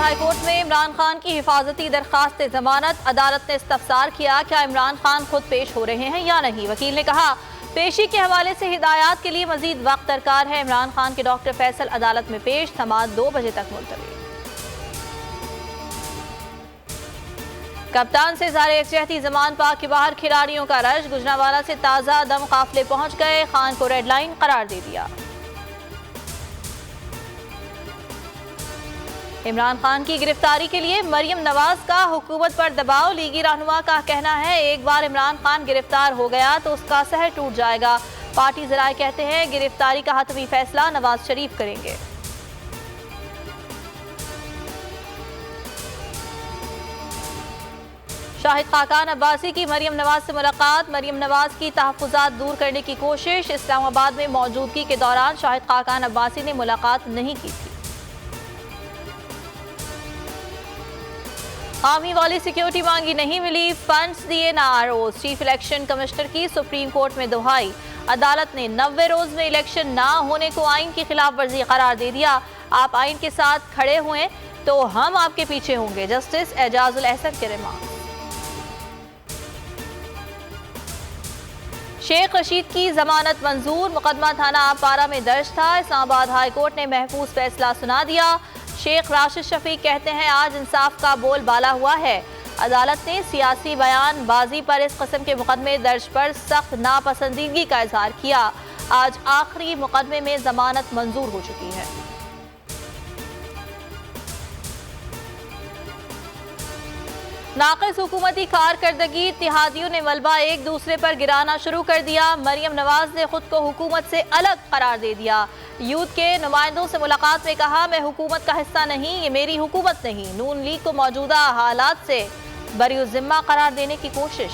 High court में इमरान खान की हिफाजती दरखास्त जमानत। अदालत ने इस्तफसार किया क्या इमरान खान खुद पेश हो रहे हैं या नहीं। वकील ने कहा पेशी के हवाले से हिदायत के लिए मजीद वक्त दरकार है। इमरान खान के डॉक्टर फैसल अदालत में पेश। समाअत 2 बजे तक मुलतवी। कप्तान से ज़ारे यकजहती ज़मान पाक के बाहर खिलाड़ियों का रश। गुजरांवाला से ताज़ा दम काफिले पहुंच गए। खान को रेड लाइन करार दे दिया। इमरान खान की गिरफ्तारी के लिए मरियम नवाज का हुकूमत पर दबाव। लीगी रहनुमा का कहना है एक बार इमरान खान गिरफ्तार हो गया तो उसका सहर टूट जाएगा। पार्टी ज़राए कहते हैं गिरफ्तारी का हतमी फैसला नवाज शरीफ करेंगे। शाहिद खाकान अब्बासी की मरियम नवाज से मुलाकात। मरियम नवाज की तहफ़्फ़ुज़ात दूर करने की कोशिश। इस्लामाबाद में मौजूदगी के दौरान शाहिद खाकान अब्बासी ने मुलाकात नहीं की थी। आर्मी वाली सिक्योरिटी मांगी नहीं मिली। फंड्स दिए ना आरओ। चीफ इलेक्शन कमिश्नर की सुप्रीम कोर्ट में दुहाई। अदालत ने 90 रोज में इलेक्शन ना होने को आइन की खिलाफ वर्जी करार दे दिया। आप आइन के साथ खड़े हुए तो हम आपके पीछे होंगे। जस्टिस एजाजुल अहसन के रिमार्क। शेख रशीद की जमानत मंजूर। मुकदमा थाना आपारा में दर्ज था। इस्लामाबाद हाई कोर्ट ने महफूज फैसला सुना दिया। शेख राशिद शफीक कहते हैं आज इंसाफ का बोल बाला हुआ है। अदालत ने सियासी बयान बाजी पर इस किस्म के मुकदमे दर्ज पर सख्त नापसंदीदगी का इजहार किया। आज आखिरी मुकदमे में जमानत मंजूर हो चुकी है। नाक़िस हुकूमती कारकर्दगी। इत्तेहादियों ने मलबा एक दूसरे पर गिराना शुरू कर दिया। मरियम नवाज ने खुद को हुकूमत से अलग करार दे दिया। यूथ के नुमाइंदों से मुलाकात में कहा मैं हुकूमत का हिस्सा नहीं, ये मेरी हुकूमत नहीं। नून लीग को मौजूदा हालात से बरीउज़्ज़िम्मा करार देने की कोशिश।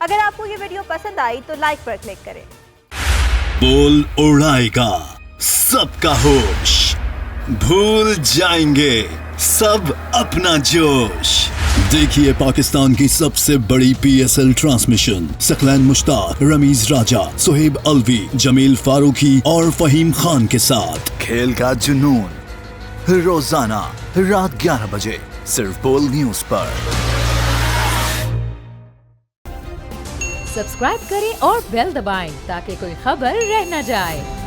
अगर आपको ये वीडियो पसंद आई तो लाइक पर क्लिक करें। बोल उड़ाएगा सबका होश, भूल जाएंगे सब अपना जोश। देखिए पाकिस्तान की सबसे बड़ी PSL ट्रांसमिशन सकलैन मुश्ताक, रमीज राजा, सुहेब अलवी, जमील फारूकी और फहीम खान के साथ खेल का जुनून रोजाना रात 11 बजे सिर्फ बोल न्यूज पर। सब्सक्राइब करें और बेल दबाएं ताकि कोई खबर रह न जाए।